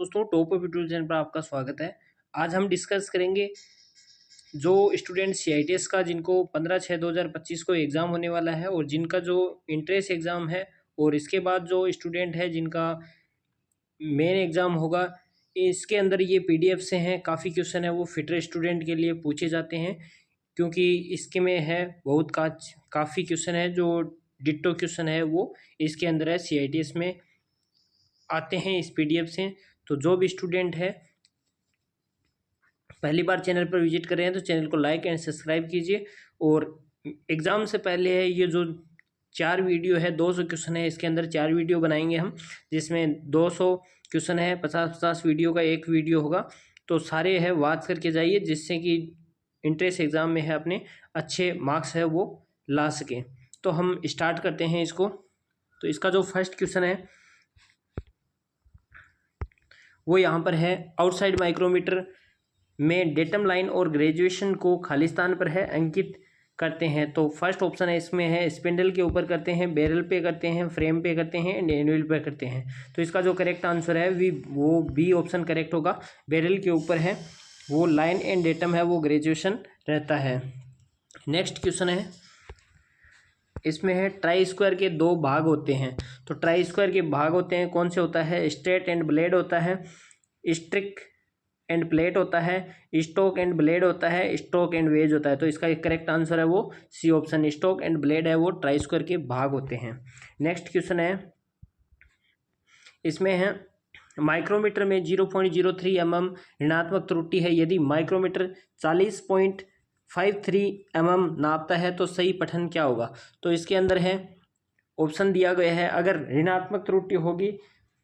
दोस्तों, top of YouTube channel पर आपका स्वागत है। आज हम डिस्कस करेंगे जो स्टूडेंट सीआईटीएस का जिनको 15/6/2025 को एग्ज़ाम होने वाला है और जिनका जो इंट्रेंस एग्ज़ाम है और इसके बाद जो स्टूडेंट है जिनका मेन एग्ज़ाम होगा, इसके अंदर ये पीडीएफ से हैं। काफ़ी क्वेश्चन है वो फिटर स्टूडेंट के लिए पूछे जाते हैं, क्योंकि इसके में है बहुत काफ़ी क्वेश्चन है जो डिट्टो क्वेश्चन है वो इसके अंदर है, सीआईटीएस में आते हैं इस पीडीएफ से। तो जो भी स्टूडेंट है पहली बार चैनल पर विजिट कर रहे हैं तो चैनल को लाइक एंड सब्सक्राइब कीजिए। और एग्ज़ाम से पहले है ये जो 4 वीडियो है, 200 क्वेश्चन है, इसके अंदर 4 वीडियो बनाएंगे हम, जिसमें 200 क्वेश्चन है, 50-50 वीडियो का एक वीडियो होगा। तो सारे है वॉच करके जाइए, जिससे कि इंट्रेंस एग्ज़ाम में है अपने अच्छे मार्क्स है वो ला सकें। तो हम स्टार्ट करते हैं इसको। तो इसका जो फर्स्ट क्वेश्चन है वो यहाँ पर है, आउटसाइड माइक्रोमीटर में डेटम लाइन और ग्रेजुएशन को खाली स्थान पर है अंकित करते हैं। तो फर्स्ट ऑप्शन है इसमें है स्पिंडल के ऊपर करते हैं, बैरल पे करते हैं, फ्रेम पे करते हैं एंड एनुअल पे करते हैं। तो इसका जो करेक्ट आंसर है वो बी ऑप्शन करेक्ट होगा। बैरल के ऊपर है वो लाइन एंड डेटम है वो ग्रेजुएशन रहता है। नेक्स्ट क्वेश्चन है, इसमें है ट्राई स्क्वायर के 2 भाग होते हैं। तो ट्राई स्क्वायर के भाग होते हैं, कौन से होता है? स्ट्रेट एंड ब्लेड होता है, स्ट्रिक एंड प्लेट होता है, स्टोक एंड ब्लेड होता है, स्टोक एंड वेज होता है। तो इसका एक करेक्ट आंसर है वो C option, stock and blade है वो ट्राई स्क्वायर के भाग होते हैं। नेक्स्ट क्वेश्चन है, इसमें है माइक्रोमीटर में 0.03 mm ऋणात्मक त्रुटि है। यदि माइक्रोमीटर 40.53 mm नापता है तो सही पठन क्या होगा? तो इसके अंदर है ऑप्शन दिया गया है, अगर ऋणात्मक त्रुटि होगी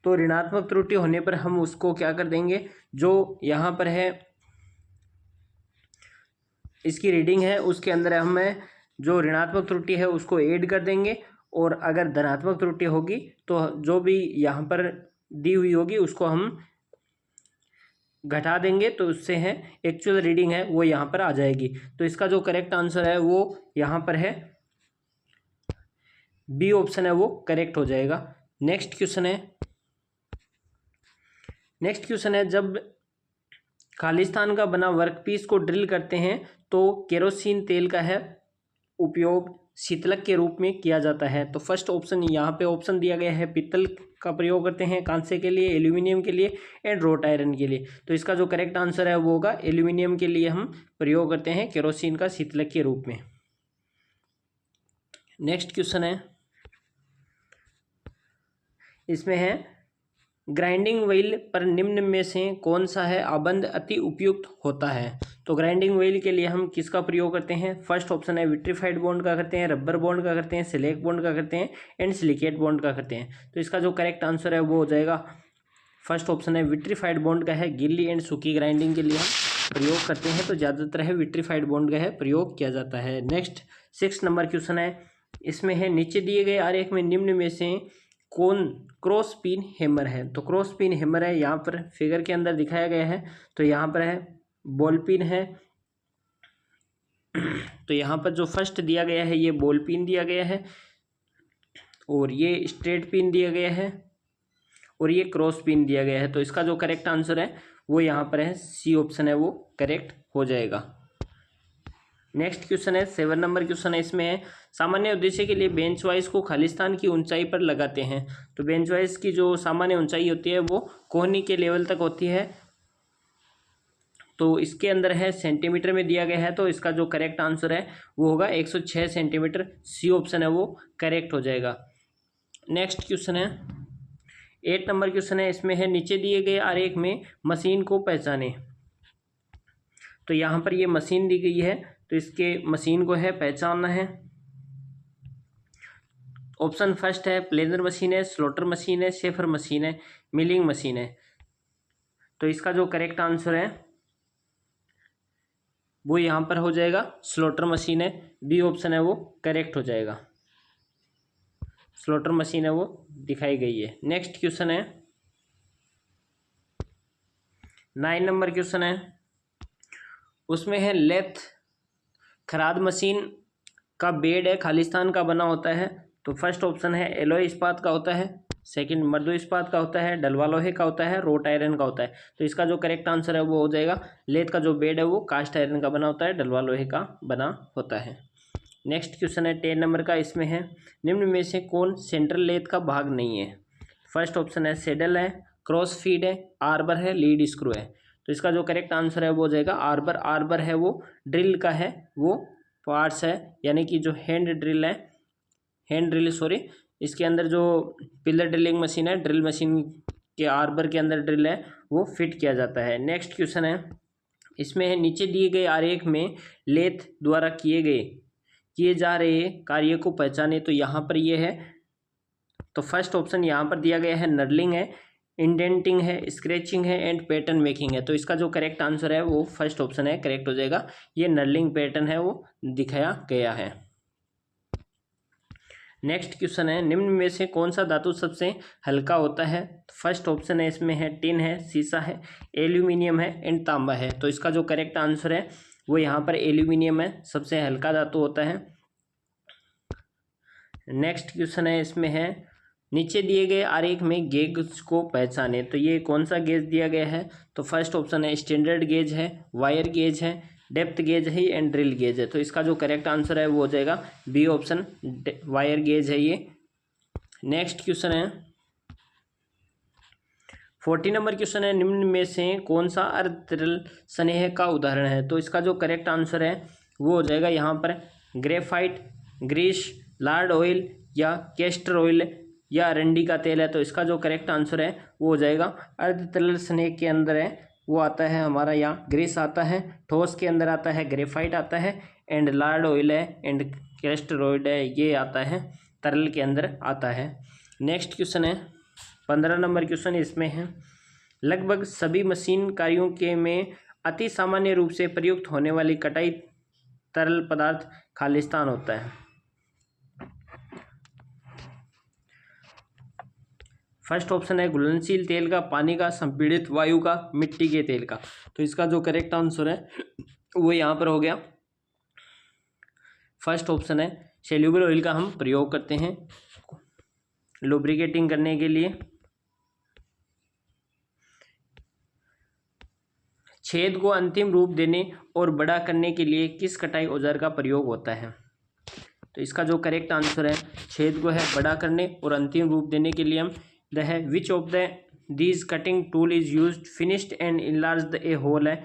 तो ऋणात्मक त्रुटि होने पर हम उसको क्या कर देंगे, जो यहाँ पर है इसकी रीडिंग है उसके अंदर हम जो ऋणात्मक त्रुटि है उसको ऐड कर देंगे, और अगर धनात्मक त्रुटि होगी तो जो भी यहाँ पर दी हुई होगी उसको हम घटा देंगे, तो उससे है एक्चुअल रीडिंग है वो यहाँ पर आ जाएगी। तो इसका जो करेक्ट आंसर है वो यहाँ पर है बी ऑप्शन है वो करेक्ट हो जाएगा। नेक्स्ट क्वेश्चन है, जब खालिस्तान का बना वर्कपीस को ड्रिल करते हैं तो केरोसिन तेल का है उपयोग शीतलक के रूप में किया जाता है। तो फर्स्ट ऑप्शन यहाँ पे ऑप्शन दिया गया है, पीतल का प्रयोग करते हैं, कांसे के लिए, एल्यूमिनियम के लिए एंड रोट आयरन के लिए। तो इसका जो करेक्ट आंसर है वो होगा एल्यूमिनियम के लिए हम प्रयोग करते हैं केरोसिन का शीतलक के रूप में। नेक्स्ट क्वेश्चन है, इसमें है ग्राइंडिंग व्हील पर निम्न में से कौन सा है आबंध अति उपयुक्त होता है? तो ग्राइंडिंग व्हील के लिए हम किसका प्रयोग करते हैं? फर्स्ट ऑप्शन है विट्रीफाइड बॉन्ड का करते हैं, रबर बॉन्ड का करते हैं, सिलिक बॉन्ड का करते हैं एंड सिलिकेट बॉन्ड का करते हैं। तो इसका जो करेक्ट आंसर है वो हो जाएगा फर्स्ट ऑप्शन है विट्रीफाइड बॉन्ड का है। गीली एंड सूखी ग्राइंडिंग के लिए हम प्रयोग करते हैं तो ज़्यादातर है विट्रीफाइड बॉन्ड का है प्रयोग किया जाता है। नेक्स्ट 6 नंबर क्वेश्चन है, इसमें है नीचे दिए गए आरेख में निम्न में से कौन क्रॉस पिन हैमर है? तो क्रॉस पिन हैमर है, यहाँ पर फिगर के अंदर दिखाया गया है। तो यहाँ पर है बॉल पिन है। तो यहाँ पर जो फर्स्ट दिया गया है ये बॉल पिन दिया गया है, और ये स्ट्रेट पिन दिया गया है, और ये क्रॉस पिन दिया गया है। तो इसका जो करेक्ट आंसर है वो यहाँ पर है सी ऑप्शन है वो करेक्ट हो जाएगा। नेक्स्ट क्वेश्चन है 7 नंबर क्वेश्चन है, इसमें है सामान्य उद्देश्य के लिए बेंच वाइज को खालिस्तान की ऊंचाई पर लगाते हैं। तो बेंच वाइज की जो सामान्य ऊंचाई होती है वो कोहनी के लेवल तक होती है। तो इसके अंदर है सेंटीमीटर में दिया गया है, तो इसका जो करेक्ट आंसर है वो होगा 106 सेंटीमीटर, सी ऑप्शन है वो करेक्ट हो जाएगा। नेक्स्ट क्वेश्चन है 8 नंबर क्वेश्चन है, इसमें है नीचे दिए गए आरेख में मशीन को पहचाने। तो यहाँ पर ये मशीन दी गई है, तो इसके मशीन को है पहचानना है। ऑप्शन फर्स्ट है प्लेनर मशीन है, स्लॉटर मशीन है, शेफर मशीन है, मिलिंग मशीन है। तो इसका जो करेक्ट आंसर है वो यहाँ पर हो जाएगा स्लॉटर मशीन है, बी ऑप्शन है वो करेक्ट हो जाएगा। स्लॉटर मशीन है वो दिखाई गई है। नेक्स्ट क्वेश्चन है 9 नंबर क्वेश्चन है, उसमें है लेथ खराद मशीन का बेड है खालिस्तान का बना होता है। तो फर्स्ट ऑप्शन है एलॉय इस्पात का होता है, सेकंड मर्दो इस्पात का होता है, डलवा लोहे का होता है, रोट आयरन का होता है। तो इसका जो करेक्ट आंसर है वो हो जाएगा लेथ का जो बेड है वो कास्ट आयरन का बना होता है, डलवा लोहे का बना होता है। नेक्स्ट क्वेश्चन है 10 नंबर का, इसमें है निम्न में से कौन सेंट्रल लेथ का भाग नहीं है। फर्स्ट ऑप्शन है सेडल है, क्रॉस फीड है, आर्बर है, लीड स्क्रू है। तो इसका जो करेक्ट आंसर है वो हो जाएगा आर्बर। आर्बर है वो ड्रिल का है, वो पार्ट्स है, यानी कि जो हैंड ड्रिल सॉरी, इसके अंदर जो पिलर ड्रिलिंग मशीन है, ड्रिल मशीन के आर्बर के अंदर ड्रिल है वो फिट किया जाता है। नेक्स्ट क्वेश्चन है, इसमें है नीचे दिए गए आरेख में लेथ द्वारा किए जा रहे कार्य को पहचाने। तो यहाँ पर ये है, तो फर्स्ट ऑप्शन यहाँ पर दिया गया है नर्लिंग है, इंडेंटिंग है, स्क्रैचिंग है एंड पैटर्न मेकिंग है। तो इसका जो करेक्ट आंसर है वो फर्स्ट ऑप्शन है, करेक्ट हो जाएगा। ये नर्लिंग पैटर्न है वो दिखाया गया है। नेक्स्ट क्वेश्चन है, निम्न में से कौन सा धातु सबसे हल्का होता है। फर्स्ट ऑप्शन है इसमें है टिन है, सीसा है, एल्यूमिनियम है एंड तांबा है। तो इसका जो करेक्ट आंसर है वो यहाँ पर एल्यूमिनियम है, सबसे हल्का धातु होता है। नेक्स्ट क्वेश्चन है, इसमें है नीचे दिए गए आरेख में गेज को पहचाने। तो ये कौन सा गेज दिया गया है। तो फर्स्ट ऑप्शन है स्टैंडर्ड गेज है, वायर गेज है, डेप्थ गेज है एंड ड्रिल गेज है। तो इसका जो करेक्ट आंसर है वो हो जाएगा बी ऑप्शन, वायर गेज है ये। नेक्स्ट क्वेश्चन है 40 नंबर क्वेश्चन है, निम्न में से कौन सा अर्धतरल स्नेह का उदाहरण है। तो इसका जो करेक्ट आंसर है वो हो जाएगा यहाँ पर ग्रेफाइट, ग्रीस, लार्ड ऑयल या कैस्टर ऑयल या अरंडी का तेल है। तो इसका जो करेक्ट आंसर है वो हो जाएगा अर्धतरल स्नेह के अंदर है वो आता है हमारा यहाँ ग्रीस आता है, ठोस के अंदर आता है ग्रेफाइट आता है एंड लार्ड ऑयल है एंड कैस्टर ऑयल है, ये आता है तरल के अंदर आता है। नेक्स्ट क्वेश्चन है 15 नंबर क्वेश्चन, इसमें है लगभग सभी मशीन कार्यों के में अति सामान्य रूप से प्रयुक्त होने वाली कटाई तरल पदार्थ खालिस्तान होता है। फर्स्ट ऑप्शन है घुलनशील तेल का, पानी का, संपीड़ित वायु का, मिट्टी के तेल का। तो इसका जो करेक्ट आंसर है वो यहाँ पर हो गया फर्स्ट ऑप्शन है सेल्यूबल ऑयल का हम प्रयोग करते हैं लुब्रिकेटिंग करने के लिए। छेद को अंतिम रूप देने और बड़ा करने के लिए किस कटाई औजार का प्रयोग होता है। तो इसका जो करेक्ट आंसर है छेद को है बड़ा करने और अंतिम रूप देने के लिए हम द है which of the these cutting tool is used finished and enlarge a hole है।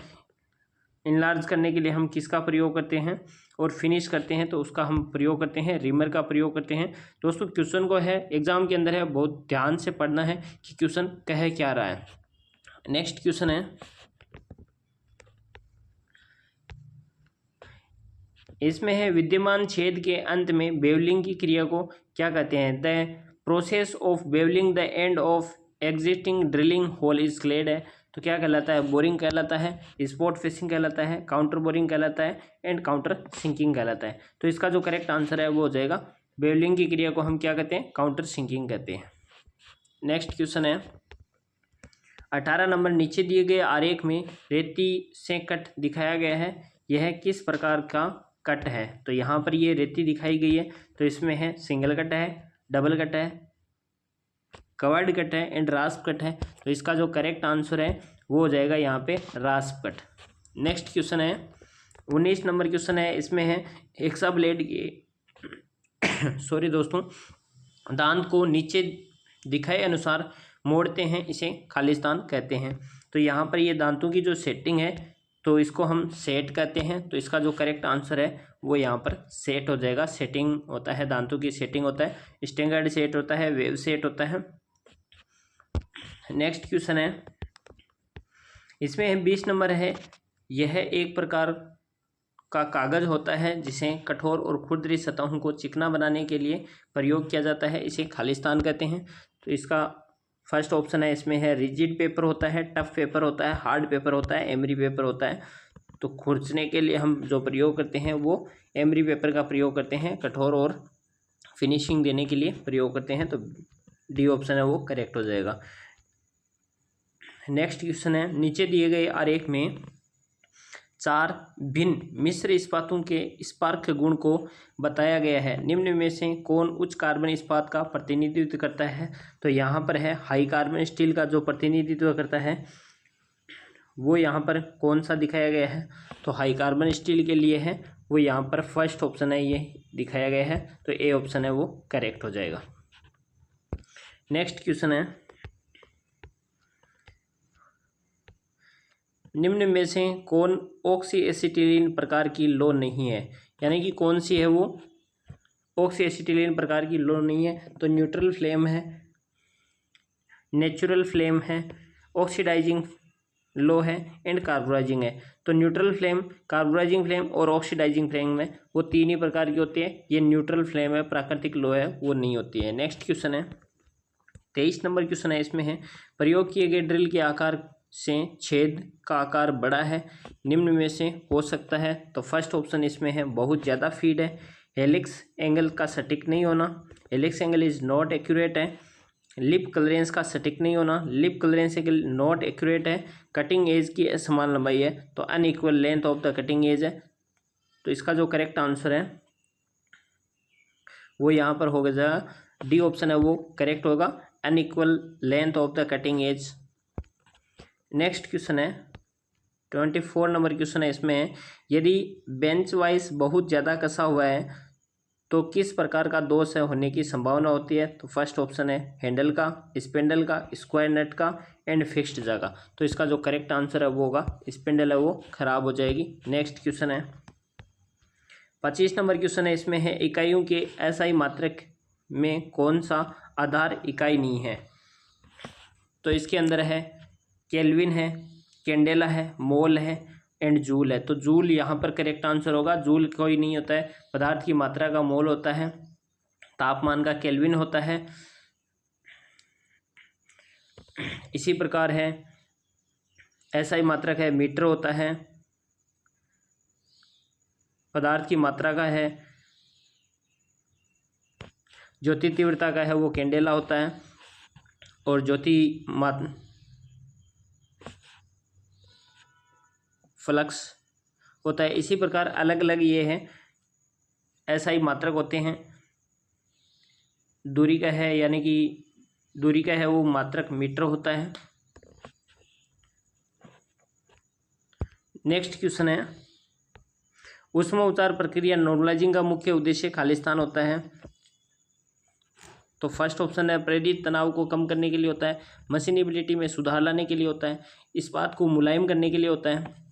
इनलार्ज करने के लिए हम किसका प्रयोग करते हैं और फिनिश करते हैं, तो उसका हम प्रयोग करते हैं रिमर का प्रयोग करते हैं। दोस्तों क्वेश्चन को है एग्जाम के अंदर है बहुत ध्यान से पढ़ना है कि क्वेश्चन कह क्या रहा है। नेक्स्ट क्वेश्चन है, इसमें है विद्यमान छेद के अंत में बेवलिंग की क्रिया को क्या कहते हैं। The process of bevelling the end of existing drilling hole is called है। तो क्या कहलाता है, बोरिंग कहलाता है, स्पॉट फिशिंग कहलाता है, काउंटर बोरिंग कहलाता है एंड काउंटर सिंकिंग कहलाता है। तो इसका जो करेक्ट आंसर है वो हो जाएगा बेवलिंग की क्रिया को हम क्या कहते हैं, काउंटर सिंकिंग कहते हैं। नेक्स्ट क्वेश्चन है 18 नंबर, नीचे दिए गए आरेख में रेती से कट दिखाया गया है, यह किस प्रकार का कट है। तो यहाँ पर ये रेती दिखाई गई है, तो इसमें है सिंगल कट है, डबल कट है, कवर्ड कट है एंड रास्प कट है। तो इसका जो करेक्ट आंसर है वो हो जाएगा यहाँ पे रास्प कट। नेक्स्ट क्वेश्चन है 19 नंबर क्वेश्चन है, इसमें है हेक्सा ब्लेड के सॉरी दोस्तों, दांत को नीचे दिखाए अनुसार मोड़ते हैं, इसे खालिस्तान कहते हैं। तो यहाँ पर ये दांतों की जो सेटिंग है तो इसको हम सेट कहते हैं। तो इसका जो करेक्ट आंसर है वो यहाँ पर सेट हो जाएगा। सेटिंग होता है, दांतों की सेटिंग होता है, स्टैंडर्ड सेट होता है, वेव सेट होता है। नेक्स्ट क्वेश्चन है, इसमें 20 नंबर है, यह एक प्रकार का कागज होता है जिसे कठोर और खुरदरी सतहों को चिकना बनाने के लिए प्रयोग किया जाता है, इसे खालिस्तान कहते हैं। तो इसका फर्स्ट ऑप्शन है, इसमें है रिजिड पेपर होता है, टफ पेपर होता है, हार्ड पेपर होता है, एमरी पेपर होता है। तो खुरचने के लिए हम जो प्रयोग करते हैं वो एमरी पेपर का प्रयोग करते हैं, कठोर और फिनिशिंग देने के लिए प्रयोग करते हैं। तो डी ऑप्शन है वो करेक्ट हो जाएगा। नेक्स्ट क्वेश्चन है, नीचे दिए गए आरेख में 4 भिन्न मिश्र इस्पातों के स्पार्क गुण को बताया गया है। निम्न में से कौन उच्च कार्बन इस्पात का प्रतिनिधित्व करता है? तो यहाँ पर है हाई कार्बन स्टील का जो प्रतिनिधित्व करता है वो यहाँ पर कौन सा दिखाया गया है? तो हाई कार्बन स्टील के लिए है वो यहाँ पर फर्स्ट ऑप्शन है ये दिखाया गया है, तो ए ऑप्शन है वो करेक्ट हो जाएगा। नेक्स्ट क्वेश्चन है, निम्न में से कौन ऑक्सी एसिटिलीन प्रकार की लौ नहीं है? यानी कि कौन सी है वो ऑक्सी एसिटिलीन प्रकार की लौ नहीं है? तो न्यूट्रल फ्लेम है, नेचुरल फ्लेम है, ऑक्सीडाइजिंग लो है एंड कार्बोराइजिंग है। तो न्यूट्रल फ्लेम, कार्बोराइजिंग फ्लेम और ऑक्सीडाइजिंग फ्लेम में वो तीन ही प्रकार की होती है। ये न्यूट्रल फ्लेम है, प्राकृतिक लो है वो नहीं होती है। नेक्स्ट क्वेश्चन है 23 नंबर क्वेश्चन है, इसमें है प्रयोग किए गए ड्रिल के आकार से छेद का आकार बड़ा है, निम्न में से हो सकता है? तो फर्स्ट ऑप्शन इसमें है बहुत ज़्यादा फीड है, हेलिक्स एंगल का सटीक नहीं होना, helix angle is not accurate है, लिप क्लियरेंस का सटीक नहीं होना, लिप क्लियरेंस नॉट एक्यूरेट है, कटिंग एज की असमान लंबाई है, तो unequal length of the cutting edge है। तो इसका जो करेक्ट आंसर है वो यहाँ पर होगा डी ऑप्शन है वो करेक्ट होगा, unequal length of the cutting edge. Next question है 24 नंबर क्वेश्चन है, इसमें यदि बेंच वाइज बहुत ज़्यादा कसा हुआ है तो किस प्रकार का दोष होने की संभावना होती है? तो फर्स्ट ऑप्शन है हैंडल का, स्पिंडल का, स्क्वायर नट का एंड फिक्स्ड जगह। तो इसका जो करेक्ट आंसर है वो होगा स्पिंडल है वो खराब हो जाएगी। नेक्स्ट क्वेश्चन है 25 नंबर क्वेश्चन है, इसमें है इकाइयों के एसआई मात्रक में कौन सा आधार इकाई नहीं है? तो इसके अंदर है केल्विन है, कैंडेला है, मोल है एंड जूल है। तो जूल यहाँ पर करेक्ट आंसर होगा। जूल कोई नहीं होता है, पदार्थ की मात्रा का मोल होता है, तापमान का केल्विन होता है। इसी प्रकार है एसआई मात्रक है मीटर होता है, पदार्थ की मात्रा का है, ज्योति तीव्रता का है वो कैंडेला होता है और ज्योति फ्लक्स होता है। इसी प्रकार अलग अलग ये है एसआई मात्रक होते हैं। दूरी का है यानी कि दूरी का है वो मात्रक मीटर होता है। नेक्स्ट क्वेश्चन है ऊष्मा उच्चार प्रक्रिया नॉर्मलाइजिंग का मुख्य उद्देश्य खालिस्तान होता है। तो फर्स्ट ऑप्शन है प्रेरित तनाव को कम करने के लिए होता है, मशीनेबिलिटी में सुधार लाने के लिए होता है, इस्पात को मुलायम करने के लिए होता है,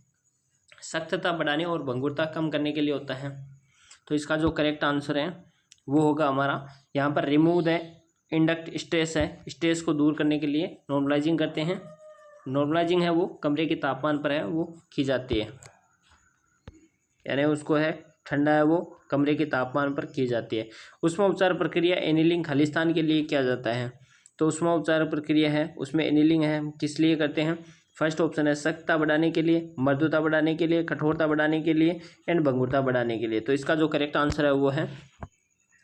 सख्तता बढ़ाने और भंगुरता कम करने के लिए होता है। तो इसका जो करेक्ट आंसर है वो होगा हमारा यहाँ पर रिमूव द इंडक्ट स्ट्रेस है, स्ट्रेस को दूर करने के लिए नॉर्मलाइजिंग करते हैं। नॉर्मलाइजिंग है वो कमरे के तापमान पर है वो की जाती है, यानी उसको है ठंडा है वो कमरे के तापमान पर की जाती है। ऊष्मा उपचार प्रक्रिया एनीलिंग खालिस्तान के लिए किया जाता है। तो ऊष्मा उपचार प्रक्रिया है उसमें एनीलिंग है किस लिए करते हैं? फर्स्ट ऑप्शन है सख्तता बढ़ाने के लिए, मृदुता बढ़ाने के लिए, कठोरता बढ़ाने के लिए एंड भंगुरता बढ़ाने के लिए। तो इसका जो करेक्ट आंसर है वो है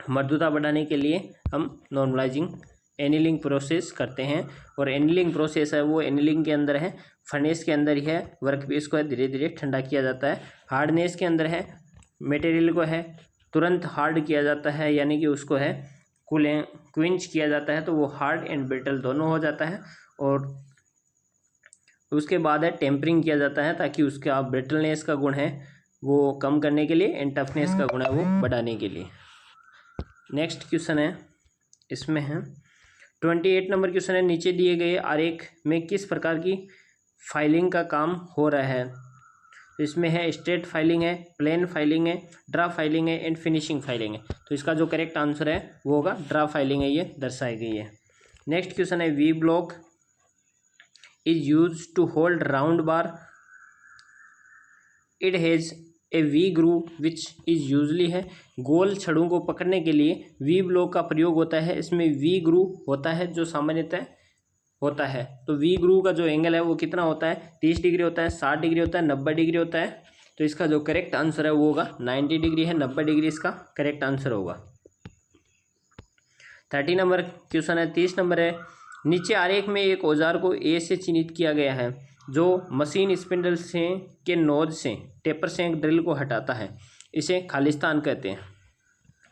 मृदुता बढ़ाने के लिए हम नॉर्मलाइजिंग एनीलिंग प्रोसेस करते हैं। और एनीलिंग प्रोसेस है वो एनीलिंग के अंदर है, फर्नेस के अंदर ही है, वर्कपीस को है धीरे धीरे ठंडा किया जाता है। हार्डनेस के अंदर है मटेरियल को है तुरंत हार्ड किया जाता है, यानी कि उसको है क्विंच किया जाता है, तो वो हार्ड एंड ब्रिटल दोनों हो जाता है। और उसके बाद है टेम्परिंग किया जाता है ताकि उसका ब्रिटलनेस का गुण है वो कम करने के लिए एंड टफनेस का गुण है वो बढ़ाने के लिए। नेक्स्ट क्वेश्चन है इसमें है 28 नंबर क्वेश्चन है, नीचे दिए गए आरेख में किस प्रकार की फाइलिंग का काम हो रहा है? इसमें है स्ट्रेट फाइलिंग है, प्लेन फाइलिंग है, ड्रा फाइलिंग है एंड फिनिशिंग फाइलिंग है। तो इसका जो करेक्ट आंसर है वो होगा ड्रा फाइलिंग है, ये दर्शाई गई है। नेक्स्ट क्वेश्चन है V block is use to hold round bar, it has a V groove which is usually है। गोल छड़ों को पकड़ने के लिए वी ब्लॉक का प्रयोग होता है, इसमें वी ग्रूव होता है जो सामान्यतः होता है। तो वी ग्रूव का जो एंगल है वो कितना होता है? 30 डिग्री होता है, 60 डिग्री होता है, 90 डिग्री होता है। तो इसका जो करेक्ट आंसर है वो होगा 90 डिग्री है, 90 डिग्री इसका करेक्ट आंसर होगा। 30 नंबर क्वेश्चन है, 30 नंबर है, नीचे आरेख में एक औजार को ए से चिन्हित किया गया है, जो मशीन स्पिंडल से के नोज से टेपर से ड्रिल को हटाता है, इसे खालिस्तान कहते हैं।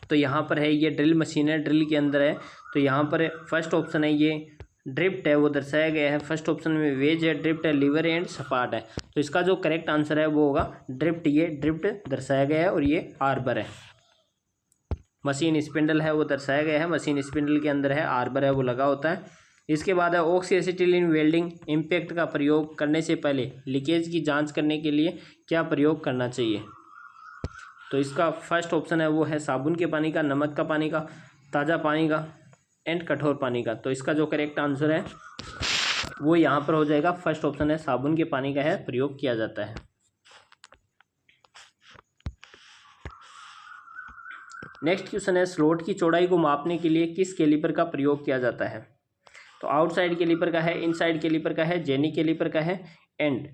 तो यहाँ पर है ये ड्रिल मशीन है, ड्रिल के अंदर है। तो यहाँ पर फर्स्ट ऑप्शन है ये ड्रिफ्ट है, वो दर्शाया गया है। फर्स्ट ऑप्शन में वेज है, ड्रिफ्ट है, लीवर एंड सपाट है। तो इसका जो करेक्ट आंसर है वो होगा ड्रिफ्ट। ये ड्रिफ्ट दर्शाया गया है और ये आर्बर है। मशीन स्पिंडल है वो दर्शाया गया है, मशीन स्पिंडल के अंदर है, आर्बर है वो लगा होता है। इसके बाद है ऑक्सी एसिटिलीन वेल्डिंग इम्पैक्ट का प्रयोग करने से पहले लीकेज की जांच करने के लिए क्या प्रयोग करना चाहिए। तो इसका फर्स्ट ऑप्शन है वो है साबुन के पानी का, नमक का पानी का, ताज़ा पानी का एंड कठोर पानी का। तो इसका जो करेक्ट आंसर है वो यहाँ पर हो जाएगा फर्स्ट ऑप्शन है साबुन के पानी का है प्रयोग किया जाता है। नेक्स्ट क्वेश्चन है स्लॉट की चौड़ाई को मापने के लिए किस कैलिपर का प्रयोग किया जाता है। तो आउटसाइड कैलिपर का है, इनसाइड कैलिपर का है, जेनी कैलिपर का है एंड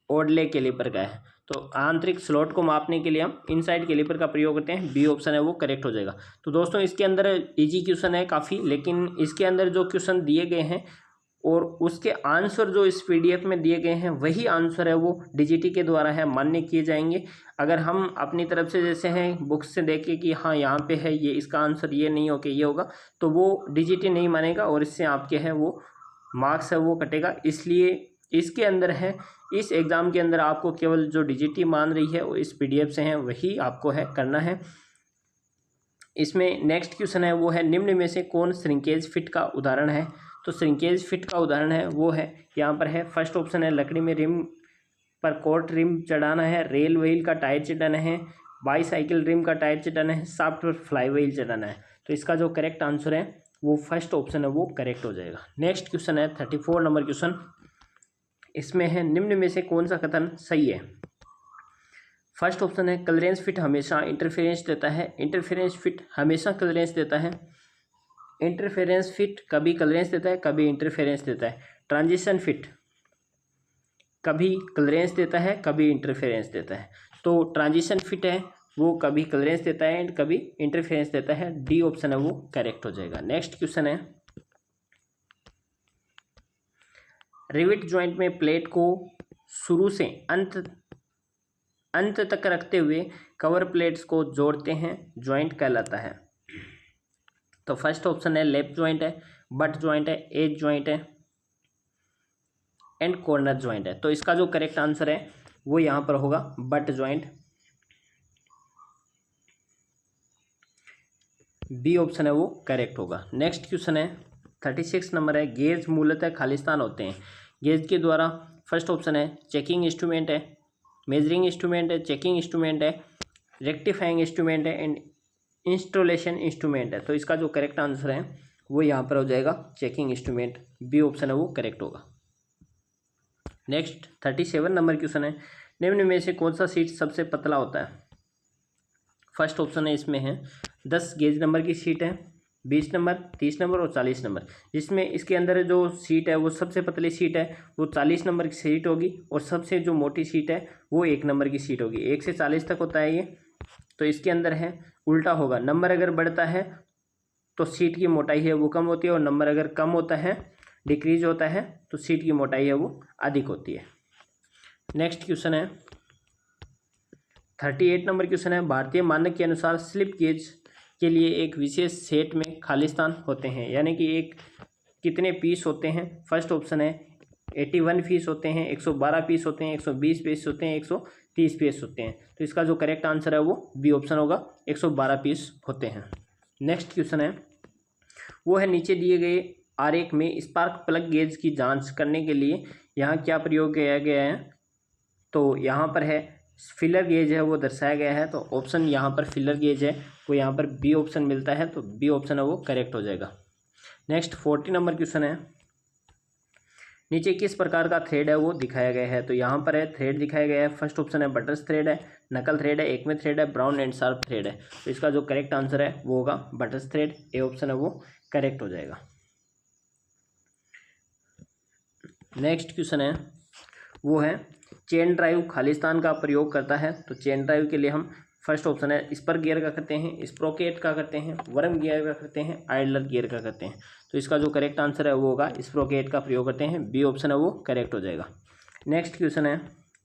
ओडले कैलिपर का है। तो आंतरिक स्लॉट को मापने के लिए हम इनसाइड कैलिपर का प्रयोग करते हैं, बी ऑप्शन है वो करेक्ट हो जाएगा। तो दोस्तों इसके अंदर इजी क्वेश्चन है काफ़ी, लेकिन इसके अंदर जो क्वेश्चन दिए गए हैं और उसके आंसर जो इस पीडीएफ में दिए गए हैं वही आंसर है वो डीजीटी के द्वारा है मान्य किए जाएंगे। अगर हम अपनी तरफ से जैसे हैं बुक्स से देखें कि हाँ यहाँ पे है ये इसका आंसर ये नहीं हो के ये होगा, तो वो डीजीटी नहीं मानेगा और इससे आपके है वो मार्क्स है वो कटेगा। इसलिए इसके अंदर है, इस एग्ज़ाम के अंदर आपको केवल जो डीजीटी मान रही है वो इस पीडीएफ से है वही आपको है करना है। इसमें नेक्स्ट क्वेश्चन है वो है निम्न में से कौन श्रिंकेज फिट का उदाहरण है। तो श्रिंकेज फिट का उदाहरण है वो है यहाँ पर है फर्स्ट ऑप्शन है लकड़ी में रिम पर कोट रिम चढ़ाना है, रेल व्हील का टायर चढ़ाना है, बाईसाइकिल रिम का टायर चढ़ाना है, शाफ्ट पर फ्लाई व्हील चढ़ाना है। तो इसका जो करेक्ट आंसर है वो फर्स्ट ऑप्शन है वो करेक्ट हो जाएगा। नेक्स्ट क्वेश्चन है 34 नंबर क्वेश्चन। इसमें है निम्न में से कौन सा कथन सही है। फर्स्ट ऑप्शन है क्लीयरेंस फिट हमेशा इंटरफेरेंस देता है, इंटरफेरेंस फिट हमेशा क्लीयरेंस देता है। इंटरफेरेंस फिट कभी क्लीयरेंस देता है, कभी इंटरफेरेंस देता है। ट्रांजिशन फिट कभी क्लीयरेंस देता है, कभी इंटरफेरेंस देता है। तो ट्रांजिशन फिट है वो कभी क्लीयरेंस देता है एंड कभी इंटरफेरेंस देता है, डी ऑप्शन है वो करेक्ट हो जाएगा। नेक्स्ट क्वेश्चन है रिविट जॉइंट में प्लेट को शुरू से अंत तक रखते हुए कवर प्लेट्स को जोड़ते हैं, जॉइंट कहलाता है। तो फर्स्ट ऑप्शन है लेफ्ट जॉइंट है, बट जॉइंट है, एज जॉइंट है एंड कॉर्नर जॉइंट है। तो इसका जो करेक्ट आंसर है वो यहाँ पर होगा बट जॉइंट, बी ऑप्शन है वो करेक्ट होगा। नेक्स्ट क्वेश्चन है 36 नंबर है गेज मूलतः खालिस्तान होते हैं। गेज के द्वारा फर्स्ट ऑप्शन है चेकिंग इंस्ट्रूमेंट है, मेजरिंग इंस्ट्रूमेंट है, चेकिंग इंस्ट्रूमेंट है, रेक्टिफाइंग इंस्ट्रूमेंट है एंड इंस्टॉलेशन इंस्ट्रूमेंट है। तो इसका जो करेक्ट आंसर है वो यहाँ पर हो जाएगा चेकिंग इंस्ट्रूमेंट, बी ऑप्शन है वो करेक्ट होगा। नेक्स्ट 37 नंबर क्वेश्चन है निम्न में से कौन सा सीट सबसे पतला होता है। फर्स्ट ऑप्शन है इसमें है 10 गेज नंबर की सीट है, 20 नंबर, 30 नंबर और 40 नंबर। जिसमें इसके अंदर जो सीट है वो सबसे पतली सीट है वो 40 नंबर की सीट होगी और सबसे जो मोटी सीट है वो 1 नंबर की सीट होगी। 1 से 40 तक होता है ये। तो इसके अंदर है उल्टा होगा, नंबर अगर बढ़ता है तो सीट की मोटाई है वो कम होती है और नंबर अगर कम होता है डिक्रीज होता है तो सीट की मोटाई है वो अधिक होती है। नेक्स्ट क्वेश्चन है 38 नंबर क्वेश्चन है भारतीय मानक के अनुसार स्लिप गेज के लिए एक विशेष सेट में खालिस्तान होते हैं, यानी कि एक कितने पीस होते हैं। फर्स्ट ऑप्शन है 81 पीस होते हैं, 112 पीस होते हैं, 120 पीस होते हैं, 130 पीस होते हैं। तो इसका जो करेक्ट आंसर है वो बी ऑप्शन होगा 112 पीस होते हैं। नेक्स्ट क्वेश्चन है वो है नीचे दिए गए आरेख में स्पार्क प्लग गेज की जांच करने के लिए यहाँ क्या प्रयोग किया गया है। तो यहाँ पर है फिलर गेज है वो दर्शाया गया है। तो ऑप्शन यहाँ पर फिलर गेज है वो यहाँ पर बी ऑप्शन मिलता है, तो बी ऑप्शन है वो करेक्ट हो जाएगा। नेक्स्ट 40 नंबर क्वेश्चन है नीचे किस प्रकार का थ्रेड है वो दिखाया गया है। तो यहाँ पर है थ्रेड दिखाया गया है। फर्स्ट ऑप्शन है बटर्स थ्रेड है, नकल थ्रेड है, एकमे थ्रेड है, ब्राउन एंड शार्प थ्रेड है। तो इसका जो करेक्ट आंसर है वो होगा बटर्स थ्रेड, ए ऑप्शन है वो करेक्ट हो जाएगा। नेक्स्ट क्वेश्चन है वो है चेन ड्राइव खालिस्तान का प्रयोग करता है। तो चेन ड्राइव के लिए हम फर्स्ट ऑप्शन है स्पर गियर का करते हैं, स्प्रोकेट का करते हैं, वर्म गियर का करते हैं, आइडलर गियर का करते हैं। तो इसका जो करेक्ट आंसर है वो होगा स्प्रोकेट का प्रयोग करते हैं, बी ऑप्शन है वो करेक्ट हो जाएगा। नेक्स्ट क्वेश्चन है,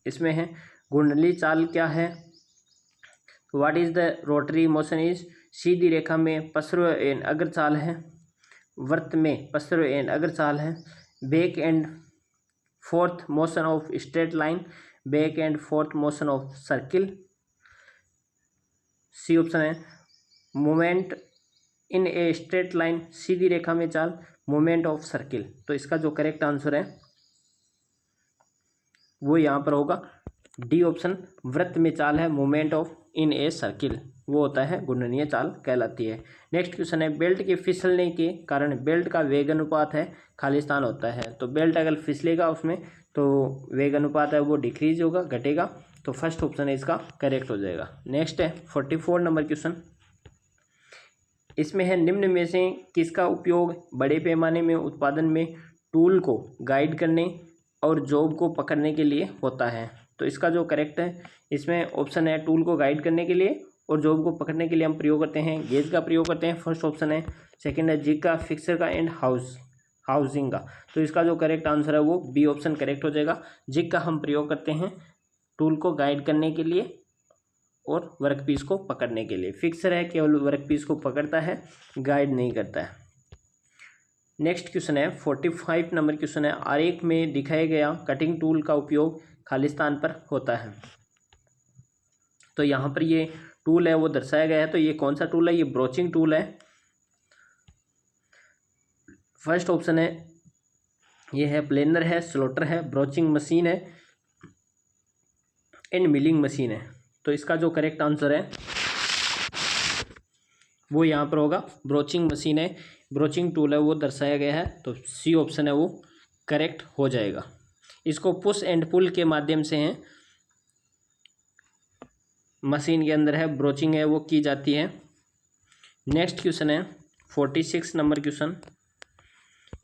इसमें है घूर्णनीय चाल क्या है। What is the rotary motion is, सीधी रेखा में पसरो एन अग्र चाल है, वृत्त में पसरो एन अग्र चाल है, back and forth motion of straight line, back and forth motion of circle. C option है movement in a straight line, सीधी रेखा में चाल, मूवमेंट ऑफ सर्किल। तो इसका जो करेक्ट आंसर है वो यहाँ पर होगा डी ऑप्शन, वृत्त में चाल है, movement of in a circle, वो होता है घूर्णनीय चाल कहलाती है। नेक्स्ट क्वेश्चन है, बेल्ट के फिसलने के कारण बेल्ट का वेग अनुपात है खालिस्तान होता है। तो बेल्ट अगर फिसलेगा उसमें तो वेग अनुपात है वो डिक्रीज होगा, घटेगा। तो फर्स्ट ऑप्शन है इसका करेक्ट हो जाएगा। नेक्स्ट है 44 नंबर क्वेश्चन, इसमें है निम्न में से किसका उपयोग बड़े पैमाने में उत्पादन में टूल को गाइड करने और जॉब को पकड़ने के लिए होता है। तो इसका जो करेक्ट है इसमें ऑप्शन है टूल को गाइड करने के लिए और जॉब को पकड़ने के लिए हम प्रयोग करते हैं गेज का प्रयोग करते हैं, फर्स्ट ऑप्शन है। सेकंड है जिग का, फिक्सर का एंड हाउसिंग का। तो इसका जो करेक्ट आंसर है वो बी ऑप्शन करेक्ट हो जाएगा। जिग का हम प्रयोग करते हैं टूल को गाइड करने के लिए और वर्कपीस को पकड़ने के लिए। फिक्सर है केवल वर्कपीस को पकड़ता है, गाइड नहीं करता है। नेक्स्ट क्वेश्चन है 45 नंबर क्वेश्चन है, आरेख में दिखाया गया कटिंग टूल का उपयोग खालिस्तान पर होता है। तो यहाँ पर ये टूल है वो दर्शाया गया है। तो ये कौन सा टूल है, ये ब्रोचिंग टूल है। फर्स्ट ऑप्शन है ये है प्लेनर है, स्लॉटर है, ब्रोचिंग मशीन है एंड मिलिंग मशीन है। तो इसका जो करेक्ट आंसर है वो यहाँ पर होगा ब्रोचिंग मशीन है, ब्रोचिंग टूल है वो दर्शाया गया है। तो सी ऑप्शन है वो करेक्ट हो जाएगा। इसको पुश एंड पुल के माध्यम से है मशीन के अंदर है ब्रोचिंग है वो की जाती है। नेक्स्ट क्वेश्चन है 46 नंबर क्वेश्चन,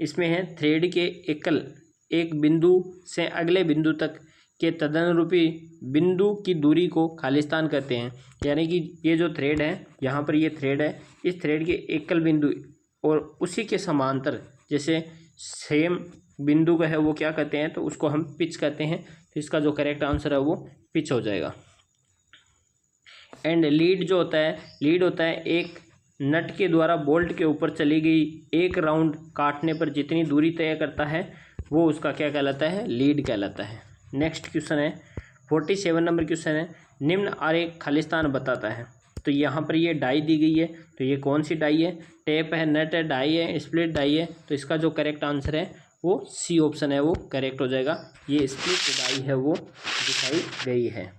इसमें है थ्रेड के एकल एक बिंदु से अगले बिंदु तक के तदनुरूपी बिंदु की दूरी को खालिस्तान कहते हैं। यानी कि ये जो थ्रेड है, यहाँ पर ये थ्रेड है, इस थ्रेड के एकल बिंदु और उसी के समांतर जैसे सेम बिंदु का है वो क्या कहते हैं, तो उसको हम पिच कहते हैं। तो इसका जो करेक्ट आंसर है वो पिच हो जाएगा। एंड लीड जो होता है, लीड होता है एक नट के द्वारा बोल्ट के ऊपर चली गई एक राउंड काटने पर जितनी दूरी तय करता है वो उसका क्या कहलाता है, लीड कहलाता है। नेक्स्ट क्वेश्चन है 47 नंबर क्वेश्चन है, निम्न आरेख खालिस्तान बताता है। तो यहाँ पर ये डाई दी गई है। तो ये कौन सी डाई है, टेप है, नट है, डाई है, स्प्लिट डाई है। तो इसका जो करेक्ट आंसर है वो सी ऑप्शन है वो करेक्ट हो जाएगा। ये स्प्लिट डाई है वो दिखाई गई है।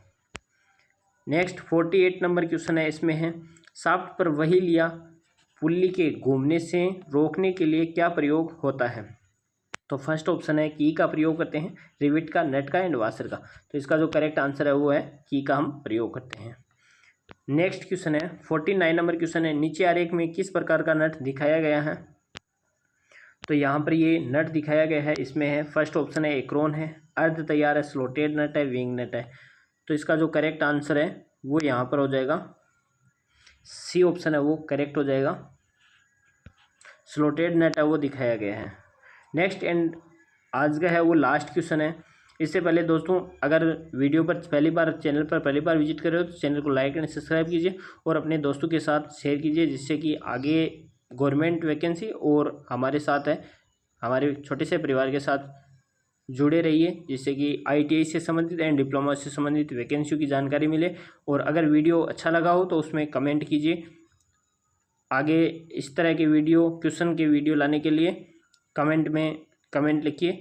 नेक्स्ट 48 नंबर क्वेश्चन है, इसमें है शाफ्ट पर वही लिया पुल्ली के घूमने से रोकने के लिए क्या प्रयोग होता है। तो फर्स्ट ऑप्शन है की का प्रयोग करते हैं, रिविट का, नट का एंड वाशर का। तो इसका जो करेक्ट आंसर है वो है की का हम प्रयोग करते हैं। नेक्स्ट क्वेश्चन है 49 नंबर क्वेश्चन है, नीचे आरेख में किस प्रकार का नट दिखाया गया है। तो यहाँ पर ये नट दिखाया गया है, इसमें है फर्स्ट ऑप्शन है एक्रोन है, अर्ध तैयार है, स्लोटेड नट है, विंग नट है। तो इसका जो करेक्ट आंसर है वो यहाँ पर हो जाएगा सी ऑप्शन है वो करेक्ट हो जाएगा। स्लोटेड नट है वो दिखाया गया है। नेक्स्ट एंड आज का है वो लास्ट क्वेश्चन है। इससे पहले दोस्तों अगर वीडियो पर चैनल पर पहली बार विजिट कर रहे हो तो चैनल को लाइक एंड सब्सक्राइब कीजिए और अपने दोस्तों के साथ शेयर कीजिए, जिससे कि आगे गवर्नमेंट वैकेंसी और हमारे साथ है हमारे छोटे से परिवार के साथ जुड़े रहिए, जिससे कि ITI से संबंधित एंड डिप्लोमा से संबंधित वैकेंसियों की जानकारी मिले। और अगर वीडियो अच्छा लगा हो तो उसमें कमेंट कीजिए। आगे इस तरह के वीडियो, क्वेश्चन के वीडियो लाने के लिए कमेंट में कमेंट लिखिए,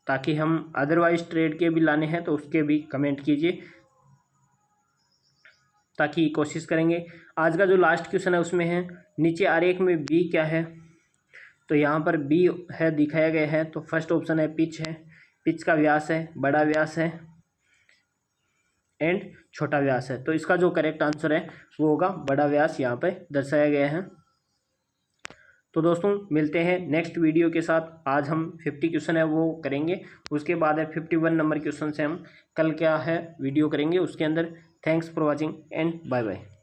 ताकि हम अदरवाइज ट्रेड के भी लाने हैं तो उसके भी कमेंट कीजिए, ताकि कोशिश करेंगे। आज का जो लास्ट क्वेश्चन है उसमें है नीचे आरेख में बी क्या है। तो यहाँ पर बी है दिखाया गया है। तो फर्स्ट ऑप्शन है पिच है, पिच का व्यास है, बड़ा व्यास है एंड छोटा व्यास है। तो इसका जो करेक्ट आंसर है वो होगा बड़ा व्यास, यहाँ पे दर्शाया गया है। तो दोस्तों मिलते हैं नेक्स्ट वीडियो के साथ। आज हम 50 क्वेश्चन है वो करेंगे, उसके बाद है 51 नंबर क्वेश्चन से हम कल क्या है वीडियो करेंगे उसके अंदर। Thanks for watching and bye bye.